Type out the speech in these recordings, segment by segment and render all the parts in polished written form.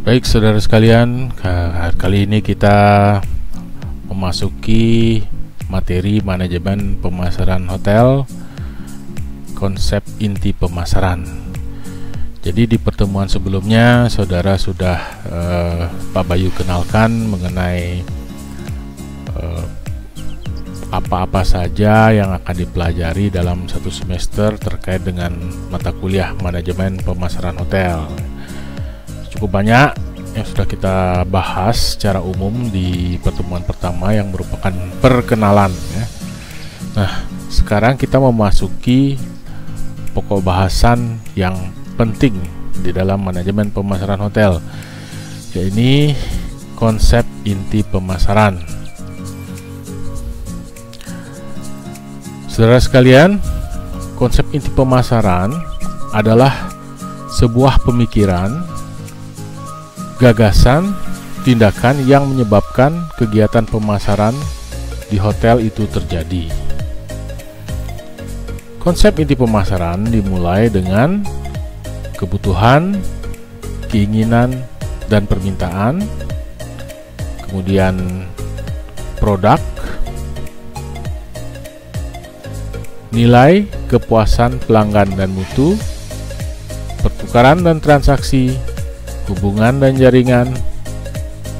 Baik saudara sekalian, kali ini kita memasuki materi manajemen pemasaran hotel, konsep inti pemasaran. Jadi di pertemuan sebelumnya saudara sudah Pak Bayu kenalkan mengenai apa-apa saja yang akan dipelajari dalam satu semester terkait dengan mata kuliah manajemen pemasaran hotel. Cukup banyak yang sudah kita bahas secara umum di pertemuan pertama yang merupakan perkenalan ya. Nah, sekarang kita memasuki pokok bahasan yang penting di dalam manajemen pemasaran hotel, yaitu konsep inti pemasaran. Saudara sekalian, konsep inti pemasaran adalah sebuah pemikiran, gagasan, tindakan yang menyebabkan kegiatan pemasaran di hotel itu terjadi. Konsep inti pemasaran dimulai dengan kebutuhan, keinginan, dan permintaan, kemudian produk, nilai, kepuasan pelanggan dan mutu, pertukaran dan transaksi, hubungan dan jaringan,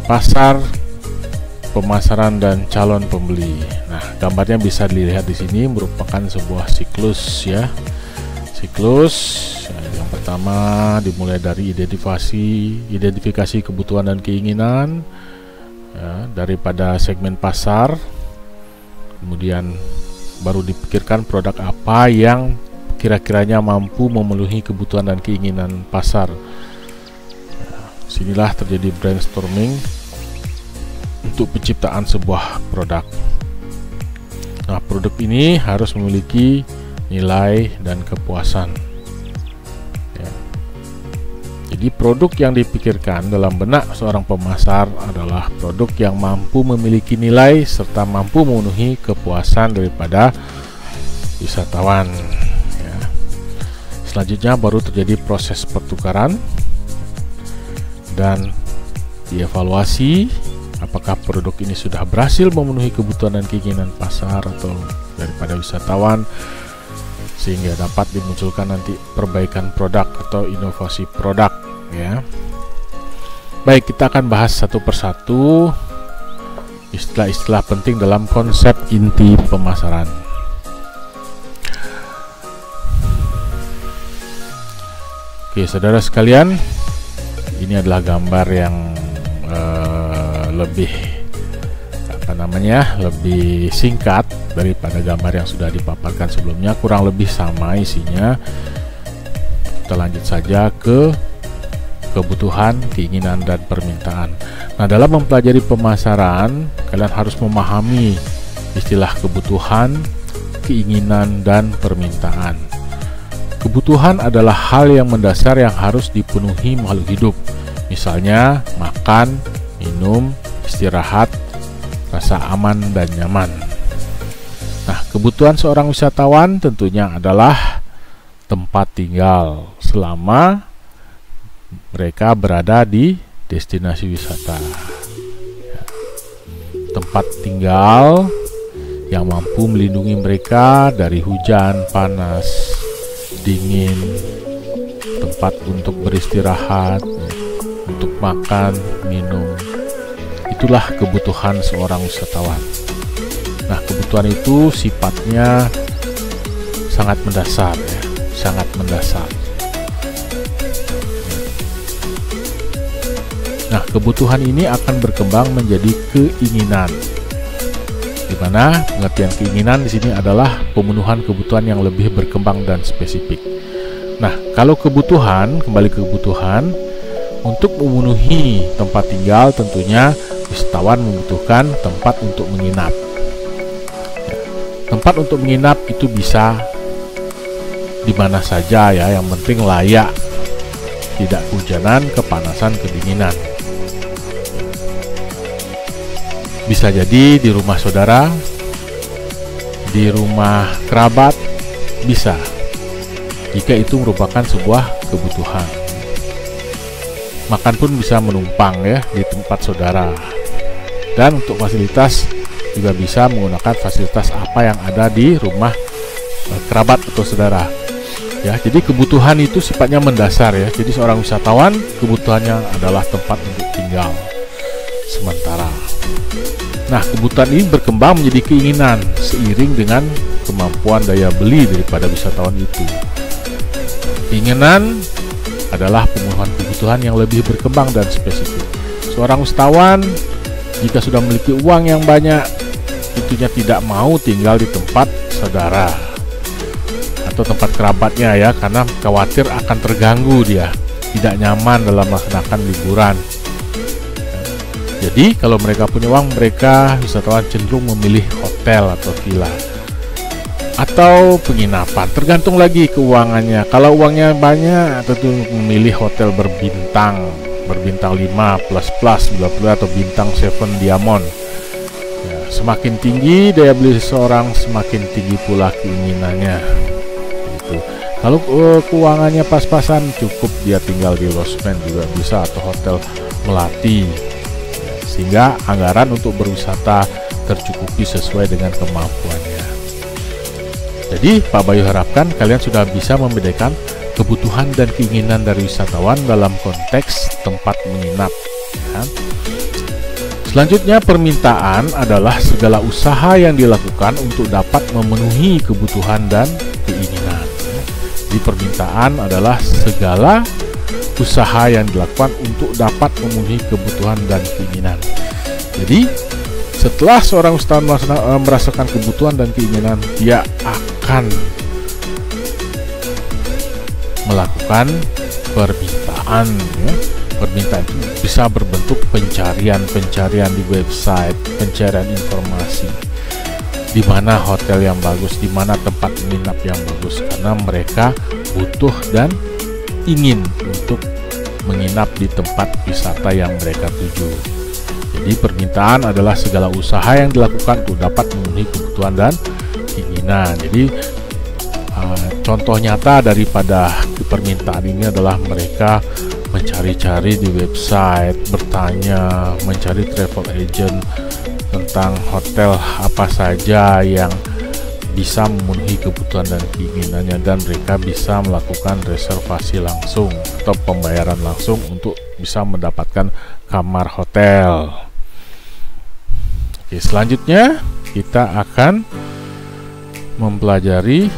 pasar, pemasaran dan calon pembeli. Nah, gambarnya bisa dilihat di sini merupakan sebuah siklus ya. Siklus yang pertama dimulai dari identifikasi kebutuhan dan keinginan ya, daripada segmen pasar. Kemudian baru dipikirkan produk apa yang kira-kiranya mampu memenuhi kebutuhan dan keinginan pasar. Sinilah terjadi brainstorming untuk penciptaan sebuah produk. Nah, produk ini harus memiliki nilai dan kepuasan ya. Jadi produk yang dipikirkan dalam benak seorang pemasar adalah produk yang mampu memiliki nilai serta mampu memenuhi kepuasan daripada wisatawan ya. Selanjutnya baru terjadi proses pertukaran dan dievaluasi apakah produk ini sudah berhasil memenuhi kebutuhan dan keinginan pasar atau daripada wisatawan, sehingga dapat dimunculkan nanti perbaikan produk atau inovasi produk ya. Baik, kita akan bahas satu persatu istilah-istilah penting dalam konsep inti pemasaran. Oke, saudara sekalian, ini adalah gambar yang lebih singkat daripada gambar yang sudah dipaparkan sebelumnya. Kurang lebih sama isinya. Kita lanjut saja ke kebutuhan, keinginan, dan permintaan. Nah, dalam mempelajari pemasaran, kalian harus memahami istilah kebutuhan, keinginan, dan permintaan. Kebutuhan adalah hal yang mendasar yang harus dipenuhi makhluk hidup. Misalnya makan, minum, istirahat, rasa aman dan nyaman. Nah, kebutuhan seorang wisatawan tentunya adalah tempat tinggal selama mereka berada di destinasi wisata. Tempat tinggal yang mampu melindungi mereka dari hujan, panas, dingin, tempat untuk beristirahat, untuk makan, minum. Itulah kebutuhan seorang wisatawan. Nah, kebutuhan itu sifatnya sangat mendasar ya, sangat mendasar. Nah, kebutuhan ini akan berkembang menjadi keinginan, di mana pengertian keinginan di sini adalah pemenuhan kebutuhan yang lebih berkembang dan spesifik. Nah, kalau kebutuhan, kembali ke kebutuhan, untuk memenuhi tempat tinggal tentunya wisatawan membutuhkan tempat untuk menginap. Ya, tempat untuk menginap itu bisa di mana saja ya, yang penting layak, tidak kehujanan, kepanasan, kedinginan. Bisa jadi di rumah saudara, di rumah kerabat, bisa, jika itu merupakan sebuah kebutuhan. makan pun bisa menumpang ya di tempat saudara. Dan untuk fasilitas juga bisa menggunakan fasilitas apa yang ada di rumah kerabat atau saudara. Ya, jadi kebutuhan itu sifatnya mendasar ya. Jadi seorang wisatawan kebutuhannya adalah tempat untuk tinggal sementara. Nah, kebutuhan ini berkembang menjadi keinginan seiring dengan kemampuan daya beli daripada wisatawan itu. Keinginan adalah pemenuhan kebutuhan yang lebih berkembang dan spesifik. Seorang wisatawan jika sudah memiliki uang yang banyak, tentunya tidak mau tinggal di tempat saudara atau tempat kerabatnya ya, karena khawatir akan terganggu dia, tidak nyaman dalam melaksanakan liburan. Jadi kalau mereka punya uang, mereka wisatawan cenderung memilih hotel atau villa atau penginapan, tergantung lagi keuangannya. Kalau uangnya banyak, tentu memilih hotel berbintang 5 plus atau bintang 7 diamond. Ya, semakin tinggi daya beli seseorang, semakin tinggi pula keinginannya. Gitu. Kalau keuangannya pas-pasan, cukup dia tinggal di losmen juga bisa atau hotel melati. Ya, sehingga anggaran untuk berwisata tercukupi sesuai dengan kemampuannya. Jadi Pak Bayu harapkan kalian sudah bisa membedakan kebutuhan dan keinginan dari wisatawan dalam konteks tempat menginap ya. Selanjutnya, permintaan adalah segala usaha yang dilakukan untuk dapat memenuhi kebutuhan dan keinginan. Di permintaan adalah segala usaha yang dilakukan untuk dapat memenuhi kebutuhan dan keinginan. Jadi setelah seorang wisatawan merasakan kebutuhan dan keinginan, dia akan melakukan permintaan ya. Permintaan itu bisa berbentuk pencarian di website, pencarian informasi di mana hotel yang bagus, di mana tempat menginap yang bagus, karena mereka butuh dan ingin untuk menginap di tempat wisata yang mereka tuju. Jadi permintaan adalah segala usaha yang dilakukan untuk dapat memenuhi kebutuhan dan keinginan. Jadi contoh nyata daripada permintaan ini adalah mereka mencari-cari di website, bertanya, mencari travel agent tentang hotel apa saja yang bisa memenuhi kebutuhan dan keinginannya, dan mereka bisa melakukan reservasi langsung atau pembayaran langsung untuk bisa mendapatkan kamar hotel. Oke, selanjutnya kita akan mempelajari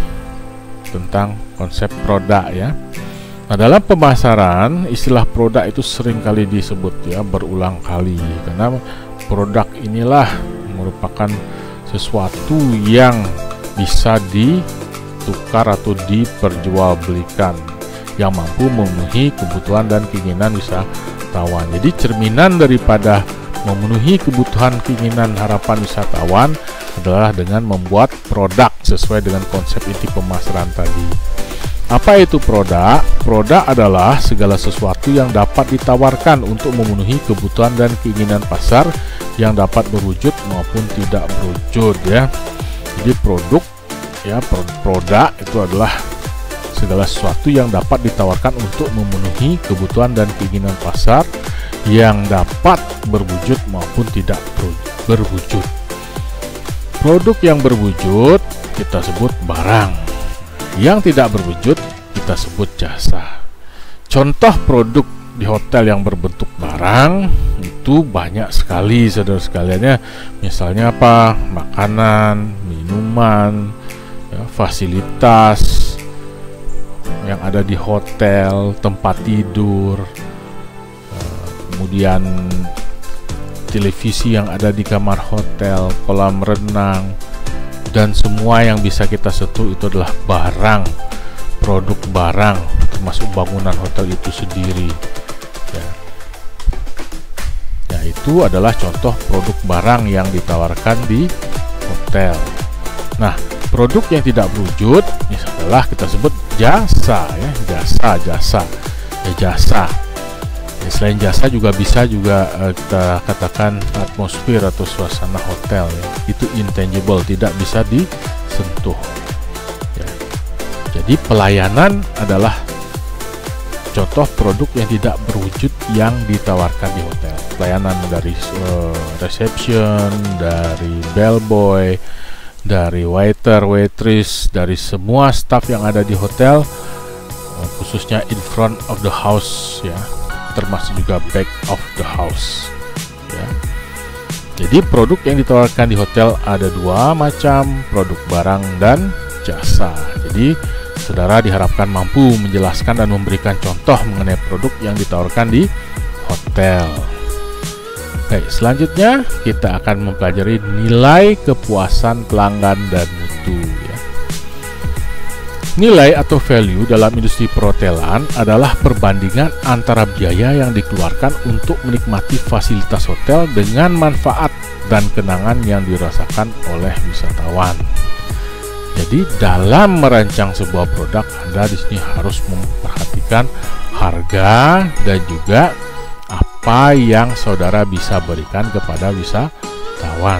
tentang konsep produk ya. Nah, dalam pemasaran istilah produk itu sering kali disebut ya, berulang kali, karena produk inilah merupakan sesuatu yang bisa ditukar atau diperjualbelikan, yang mampu memenuhi kebutuhan dan keinginan wisatawan. Jadi cerminan daripada memenuhi kebutuhan keinginan harapan wisatawan adalah dengan membuat produk sesuai dengan konsep inti pemasaran tadi. Apa itu produk? Produk adalah segala sesuatu yang dapat ditawarkan untuk memenuhi kebutuhan dan keinginan pasar, yang dapat berwujud maupun tidak berwujud ya. Jadi produk ya, produk itu adalah segala sesuatu yang dapat ditawarkan untuk memenuhi kebutuhan dan keinginan pasar, yang dapat berwujud maupun tidak berwujud. Produk yang berwujud kita sebut barang, yang tidak berwujud kita sebut jasa. Contoh produk di hotel yang berbentuk barang itu banyak sekali saudara sekaliannya. Misalnya apa? Makanan, minuman ya, fasilitas yang ada di hotel, tempat tidur, kemudian televisi yang ada di kamar hotel, kolam renang, dan semua yang bisa kita sentuh itu adalah barang, produk barang, termasuk bangunan hotel itu sendiri ya. Ya, itu adalah contoh produk barang yang ditawarkan di hotel. Nah, produk yang tidak berwujud ini adalah kita sebut jasa ya, jasa. Ya, selain jasa juga bisa kita katakan atmosfer atau suasana hotel ya. Itu intangible, tidak bisa disentuh ya. Jadi pelayanan adalah contoh produk yang tidak berwujud yang ditawarkan di hotel. Pelayanan dari reception, dari bellboy, dari waiter, waitress, dari semua staff yang ada di hotel, khususnya in front of the house ya, termasuk juga back of the house ya. Jadi produk yang ditawarkan di hotel ada dua macam, produk barang dan jasa. Jadi saudara diharapkan mampu menjelaskan dan memberikan contoh mengenai produk yang ditawarkan di hotel. Baik, selanjutnya kita akan mempelajari nilai kepuasan pelanggan dan mutu ya. Nilai atau value dalam industri perhotelan adalah perbandingan antara biaya yang dikeluarkan untuk menikmati fasilitas hotel dengan manfaat dan kenangan yang dirasakan oleh wisatawan. Jadi dalam merancang sebuah produk, Anda di sini harus memperhatikan harga dan juga apa yang saudara bisa berikan kepada wisatawan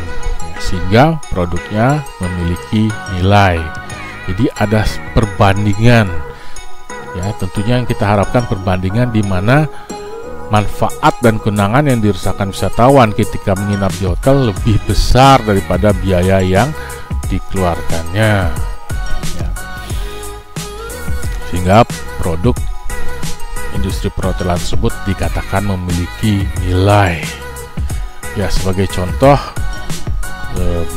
sehingga produknya memiliki nilai. Jadi ada perbandingan ya, tentunya yang kita harapkan perbandingan di mana manfaat dan kenangan yang dirasakan wisatawan ketika menginap di hotel lebih besar daripada biaya yang dikeluarkannya ya. Sehingga produk industri perhotelan tersebut dikatakan memiliki nilai ya. Sebagai contoh,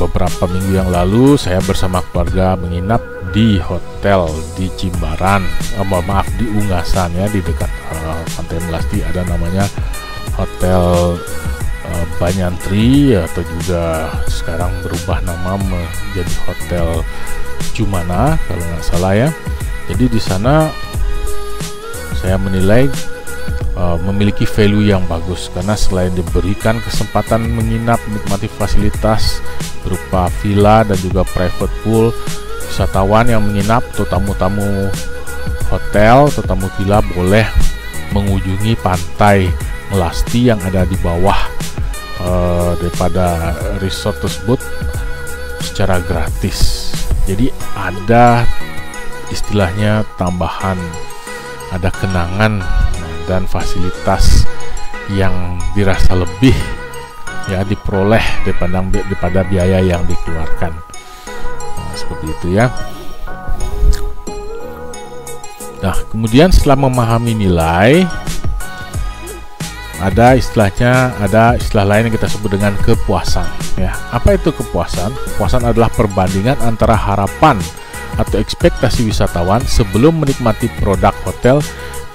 beberapa minggu yang lalu saya bersama keluarga menginap di hotel di Jimbaran, di Ungasan ya, di dekat Pantai Melasti. Ada namanya Hotel Banyantri atau juga sekarang berubah nama menjadi Hotel Jumana kalau nggak salah ya. Jadi di sana saya menilai memiliki value yang bagus karena selain diberikan kesempatan menginap menikmati fasilitas berupa villa dan juga private pool, wisatawan yang menginap atau tamu-tamu hotel atau tamu villa boleh mengunjungi pantai Melasti yang ada di bawah daripada resort tersebut secara gratis. Jadi ada istilahnya tambahan, ada kenangan dan fasilitas yang dirasa lebih ya diperoleh daripada biaya yang dikeluarkan. Nah, seperti itu ya. Nah, kemudian setelah memahami nilai, ada istilah lain yang kita sebut dengan kepuasan ya. Apa itu kepuasan? Kepuasan adalah perbandingan antara harapan atau ekspektasi wisatawan sebelum menikmati produk hotel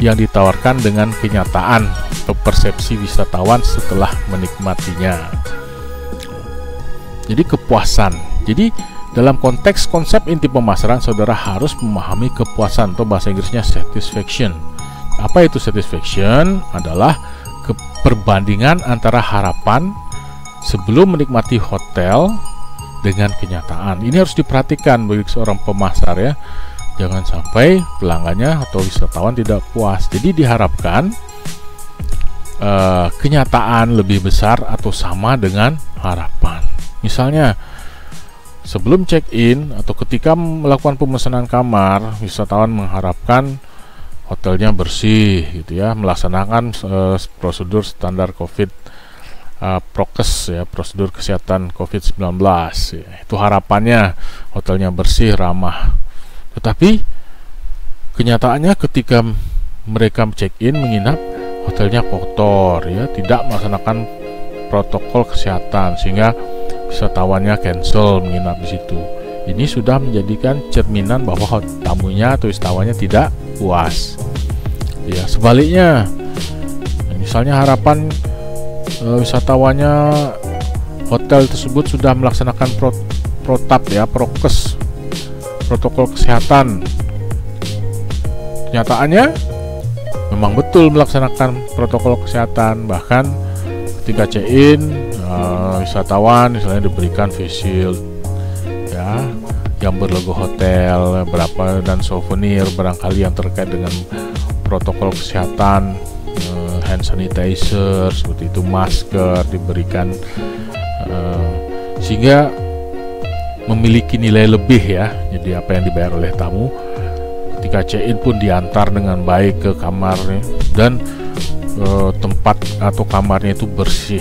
yang ditawarkan dengan kenyataan atau persepsi wisatawan setelah menikmatinya. Jadi kepuasan. Jadi dalam konteks konsep inti pemasaran, saudara harus memahami kepuasan atau bahasa Inggrisnya satisfaction. Apa itu satisfaction? Adalah perbandingan antara harapan sebelum menikmati hotel dengan kenyataan. Ini harus diperhatikan bagi seorang pemasar ya. Jangan sampai pelanggannya atau wisatawan tidak puas. Jadi diharapkan kenyataan lebih besar atau sama dengan harapan. Misalnya sebelum check-in atau ketika melakukan pemesanan kamar, wisatawan mengharapkan hotelnya bersih gitu ya, melaksanakan prosedur standar COVID prokes ya, prosedur kesehatan COVID-19 ya. Itu harapannya hotelnya bersih, ramah. Tetapi kenyataannya ketika mereka check-in menginap, hotelnya kotor ya, tidak melaksanakan protokol kesehatan sehingga wisatawannya cancel menginap di situ. Ini sudah menjadikan cerminan bahwa tamunya atau wisatawannya tidak puas. Ya, sebaliknya, misalnya harapan wisatawannya hotel tersebut sudah melaksanakan protap ya, prokes, protokol kesehatan. Kenyataannya memang betul melaksanakan protokol kesehatan, bahkan ketika check-in wisatawan misalnya diberikan face shield ya, yang berlogo hotel berapa dan souvenir barangkali yang terkait dengan protokol kesehatan, hand sanitizer seperti itu, masker diberikan sehingga memiliki nilai lebih ya. Jadi apa yang dibayar oleh tamu ketika check-in pun diantar dengan baik ke kamarnya, dan tempat atau kamarnya itu bersih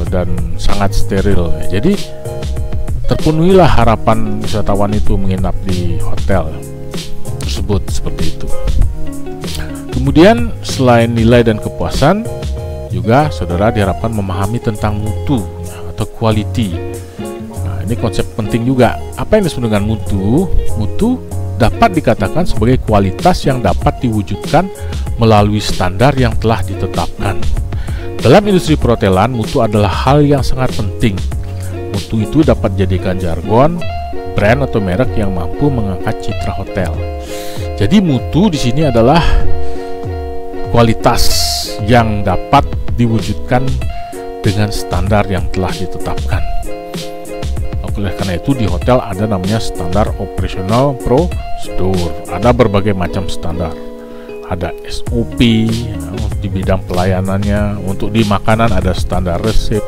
dan sangat steril. Jadi terpenuhilah harapan wisatawan itu menginap di hotel tersebut seperti itu. Kemudian selain nilai dan kepuasan, juga saudara diharapkan memahami tentang mutu atau quality. Nah, ini konsep penting juga. Apa yang disebut dengan mutu? Mutu dapat dikatakan sebagai kualitas yang dapat diwujudkan melalui standar yang telah ditetapkan. Dalam industri perhotelan, mutu adalah hal yang sangat penting. Mutu itu dapat dijadikan jargon, brand atau merek yang mampu mengangkat citra hotel. Jadi mutu di sini adalah kualitas yang dapat diwujudkan dengan standar yang telah ditetapkan. Oleh karena itu di hotel ada namanya standar operational prosedur. Ada berbagai macam standar. Ada SOP di bidang pelayanannya. Untuk di makanan ada standar resep,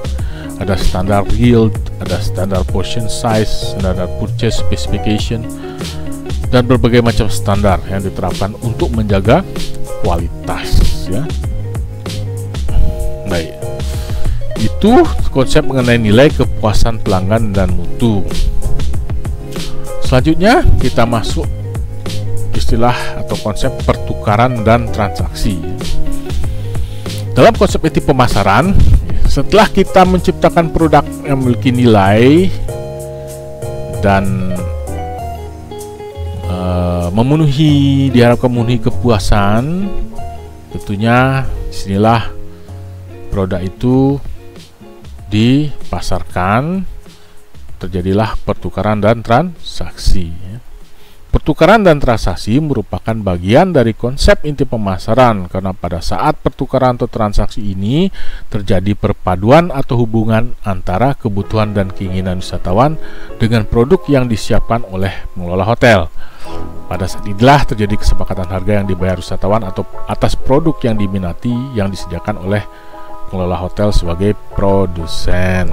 ada standar yield, ada standar portion size, standar purchase specification, dan berbagai macam standar yang diterapkan untuk menjaga kualitas, ya. Baik, itu konsep mengenai nilai, kepuasan pelanggan dan mutu. Selanjutnya kita masuk istilah atau konsep pertukaran dan transaksi. Dalam konsep etik pemasaran, setelah kita menciptakan produk yang memiliki nilai dan diharapkan memenuhi kepuasan, tentunya disinilah produk itu dipasarkan, terjadilah pertukaran dan transaksi. Pertukaran dan transaksi merupakan bagian dari konsep inti pemasaran, karena pada saat pertukaran atau transaksi ini terjadi perpaduan atau hubungan antara kebutuhan dan keinginan wisatawan dengan produk yang disiapkan oleh pengelola hotel. Pada saat inilah terjadi kesepakatan harga yang dibayar wisatawan atau atas produk yang diminati yang disediakan oleh pengelola hotel sebagai produsen.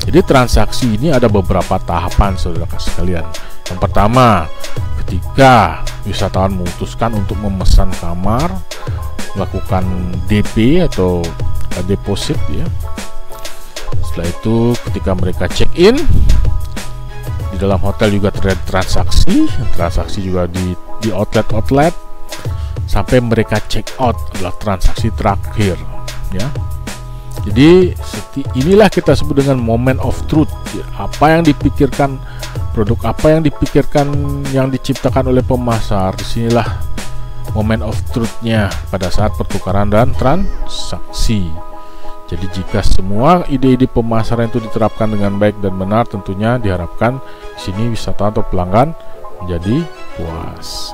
Jadi transaksi ini ada beberapa tahapan, saudara sekalian. Yang pertama, ketika wisatawan memutuskan untuk memesan kamar, melakukan DP atau deposit, ya. Setelah itu ketika mereka check in, di dalam hotel juga terjadi transaksi juga di outlet, sampai mereka check out adalah transaksi terakhir, ya. Jadi inilah kita sebut dengan moment of truth. Apa yang dipikirkan, produk apa yang dipikirkan, yang diciptakan oleh pemasar, disinilah moment of truth-nya pada saat pertukaran dan transaksi. Jadi jika semua ide-ide pemasaran itu diterapkan dengan baik dan benar, tentunya diharapkan di sini wisatawan atau pelanggan menjadi puas.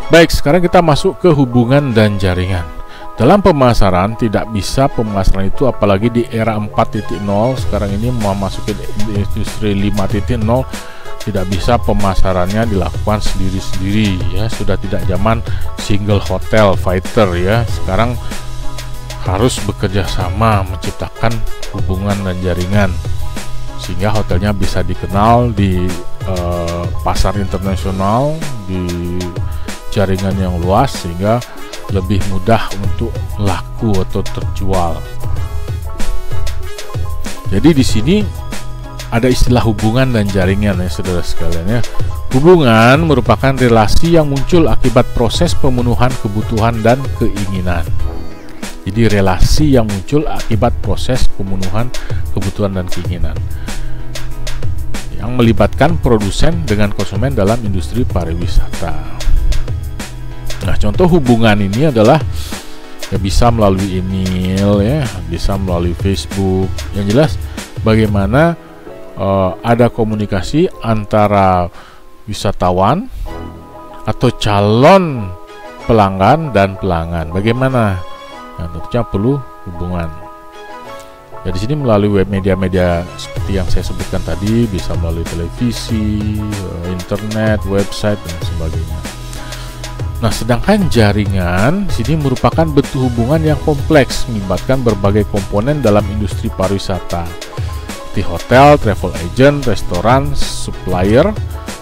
Baik, sekarang kita masuk ke hubungan dan jaringan. Dalam pemasaran, tidak bisa pemasaran itu, apalagi di era 4.0 sekarang ini mau masukin industri 5.0, tidak bisa pemasarannya dilakukan sendiri-sendiri, ya. Sudah tidak zaman single hotel fighter, ya. Sekarang harus bekerja sama menciptakan hubungan dan jaringan sehingga hotelnya bisa dikenal di pasar internasional, di jaringan yang luas, sehingga lebih mudah untuk laku atau terjual. Jadi di sini ada istilah hubungan dan jaringan, ya saudara sekalian, ya. Hubungan merupakan relasi yang muncul akibat proses pemenuhan kebutuhan dan keinginan. Jadi relasi yang muncul akibat proses pemenuhan kebutuhan dan keinginan yang melibatkan produsen dengan konsumen dalam industri pariwisata. Nah, contoh hubungan ini adalah ya bisa melalui email, ya, bisa melalui Facebook. Yang jelas bagaimana ada komunikasi antara wisatawan atau calon pelanggan dan pelanggan. Bagaimana? Nah, tentunya perlu hubungan. Ya, di sini melalui web media-media seperti yang saya sebutkan tadi, bisa melalui televisi, internet, website dan sebagainya. Nah, sedangkan jaringan di sini merupakan bentuk hubungan yang kompleks, melibatkan berbagai komponen dalam industri pariwisata. seperti hotel, travel agent, restoran, supplier,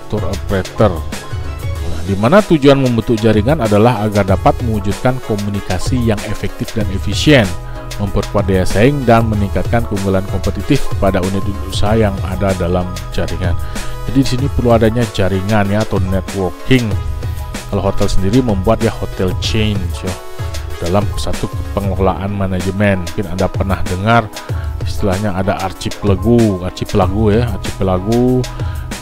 tour operator. Nah, di mana tujuan membentuk jaringan adalah agar dapat mewujudkan komunikasi yang efektif dan efisien, memperkuat daya saing dan meningkatkan keunggulan kompetitif pada unit-unit usaha yang ada dalam jaringan. Jadi di sini perlu adanya jaringan ya, atau networking. Kalau hotel sendiri membuat ya hotel chain ya, dalam satu pengelolaan manajemen. Mungkin Anda pernah dengar istilahnya ada archipelago ya, archipelago.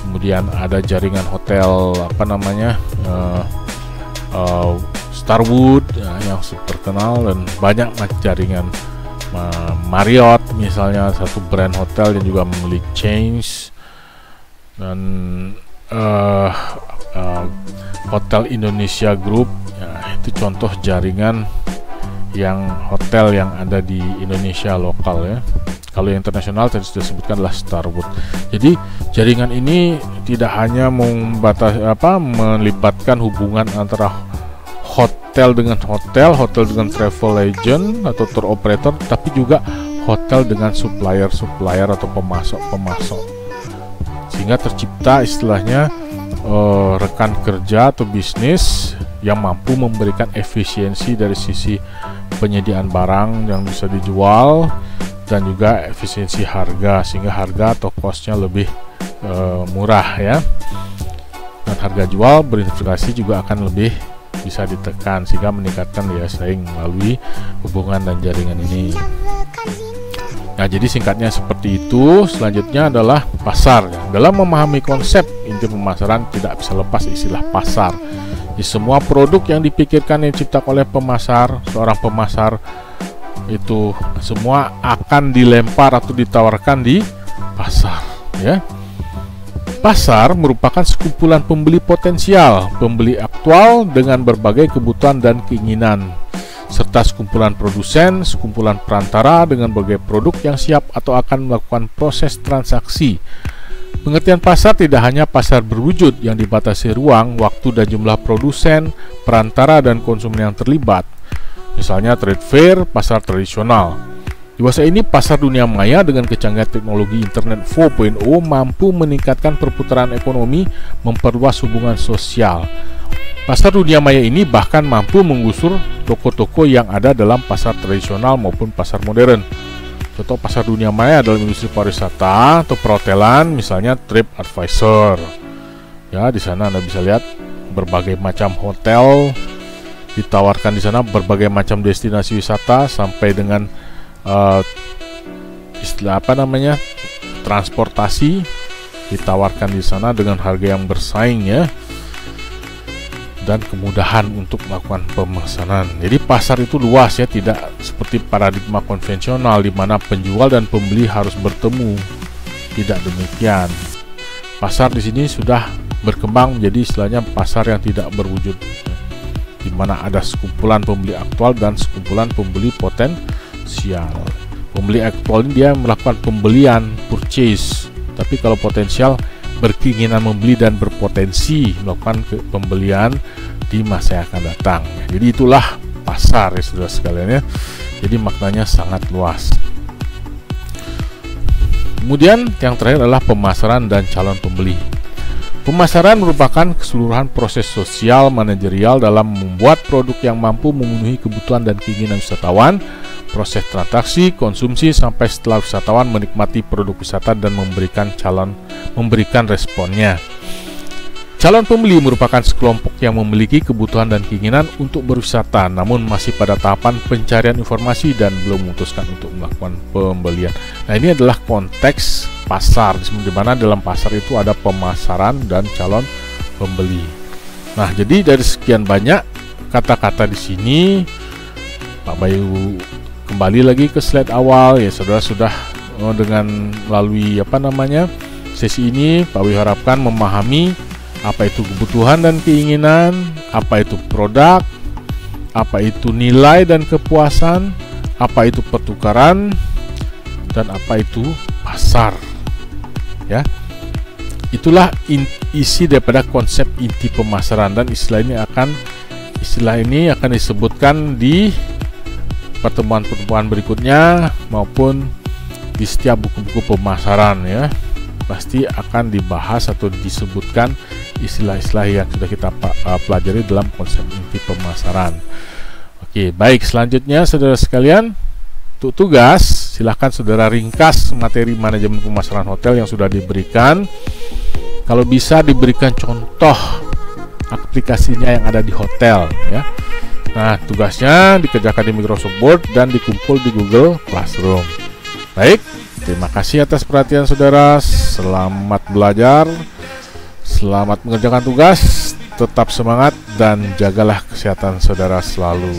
Kemudian ada jaringan hotel Starwood ya, yang terkenal, dan banyak jaringan Marriott misalnya, satu brand hotel yang juga memiliki chains, dan Hotel Indonesia Group ya, itu contoh jaringan yang hotel yang ada di Indonesia lokal ya. Kalau yang internasional tadi sudah disebutkan adalah Starwood. Jadi jaringan ini tidak hanya melibatkan hubungan antara hotel dengan hotel dengan travel agent atau tour operator, tapi juga hotel dengan supplier atau pemasok, sehingga tercipta istilahnya rekan kerja atau bisnis yang mampu memberikan efisiensi dari sisi penyediaan barang yang bisa dijual dan juga efisiensi harga, sehingga harga atau cost-nya lebih murah ya, dan harga jual berintegrasi juga akan lebih bisa ditekan, sehingga meningkatkan daya saing melalui hubungan dan jaringan ini. Nah, jadi singkatnya seperti itu. Selanjutnya adalah pasar. Dalam memahami konsep inti pemasaran tidak bisa lepas istilah pasar. Di semua produk yang dipikirkan yang diciptakan oleh pemasar, seorang pemasar itu semua akan dilempar atau ditawarkan di pasar ya. Pasar merupakan sekumpulan pembeli potensial, pembeli aktual dengan berbagai kebutuhan dan keinginan, serta sekumpulan produsen, sekumpulan perantara dengan berbagai produk yang siap atau akan melakukan proses transaksi. Pengertian pasar tidak hanya pasar berwujud yang dibatasi ruang, waktu, dan jumlah produsen, perantara, dan konsumen yang terlibat. Misalnya trade fair, pasar tradisional. Di masa ini, pasar dunia maya dengan kecanggihan teknologi internet 4.0 mampu meningkatkan perputaran ekonomi, memperluas hubungan sosial. Pasar dunia maya ini bahkan mampu menggusur toko-toko yang ada dalam pasar tradisional maupun pasar modern. Contoh pasar dunia maya dalam industri pariwisata atau perhotelan, misalnya TripAdvisor. Ya, di sana Anda bisa lihat berbagai macam hotel ditawarkan di sana, berbagai macam destinasi wisata sampai dengan transportasi ditawarkan di sana dengan harga yang bersaing ya, dan kemudahan untuk melakukan pemesanan. Jadi pasar itu luas ya, tidak seperti paradigma konvensional di mana penjual dan pembeli harus bertemu. Tidak demikian. Pasar di sini sudah berkembang menjadi istilahnya pasar yang tidak berwujud, di mana ada sekumpulan pembeli aktual dan sekumpulan pembeli potensial. Pembeli aktual ini dia melakukan pembelian, purchase, tapi kalau potensial berkeinginan membeli dan berpotensi melakukan pembelian di masa yang akan datang. Jadi itulah pasar ya saudara sekalian ya. Jadi maknanya sangat luas. Kemudian yang terakhir adalah pemasaran dan calon pembeli. Pemasaran merupakan keseluruhan proses sosial manajerial dalam membuat produk yang mampu memenuhi kebutuhan dan keinginan wisatawan, proses transaksi, konsumsi, sampai setelah wisatawan menikmati produk wisata dan memberikan responnya. Calon pembeli merupakan sekelompok yang memiliki kebutuhan dan keinginan untuk berwisata, namun masih pada tahapan pencarian informasi dan belum memutuskan untuk melakukan pembelian. Nah, ini adalah konteks pasar, di mana dalam pasar itu ada pemasaran dan calon pembeli. Nah, jadi dari sekian banyak kata-kata di sini, Pak Bayu kembali lagi ke slide awal ya, saudara sudah dengan melalui sesi ini, Pak Bayu harapkan memahami apa itu kebutuhan dan keinginan, apa itu produk, apa itu nilai dan kepuasan, apa itu pertukaran, dan apa itu pasar. Ya, itulah isi daripada konsep inti pemasaran, dan istilah ini akan disebutkan di pertemuan-pertemuan berikutnya maupun di setiap buku-buku pemasaran ya, pasti akan dibahas atau disebutkan istilah-istilah yang sudah kita pelajari dalam konsep inti pemasaran. Oke, baik, selanjutnya saudara sekalian, untuk tugas silahkan saudara ringkas materi manajemen pemasaran hotel yang sudah diberikan. Kalau bisa diberikan contoh aplikasinya yang ada di hotel ya. Nah, tugasnya dikerjakan di Microsoft Word dan dikumpul di Google Classroom. Baik, terima kasih atas perhatian saudara. Selamat belajar, selamat mengerjakan tugas, tetap semangat dan jagalah kesehatan saudara selalu.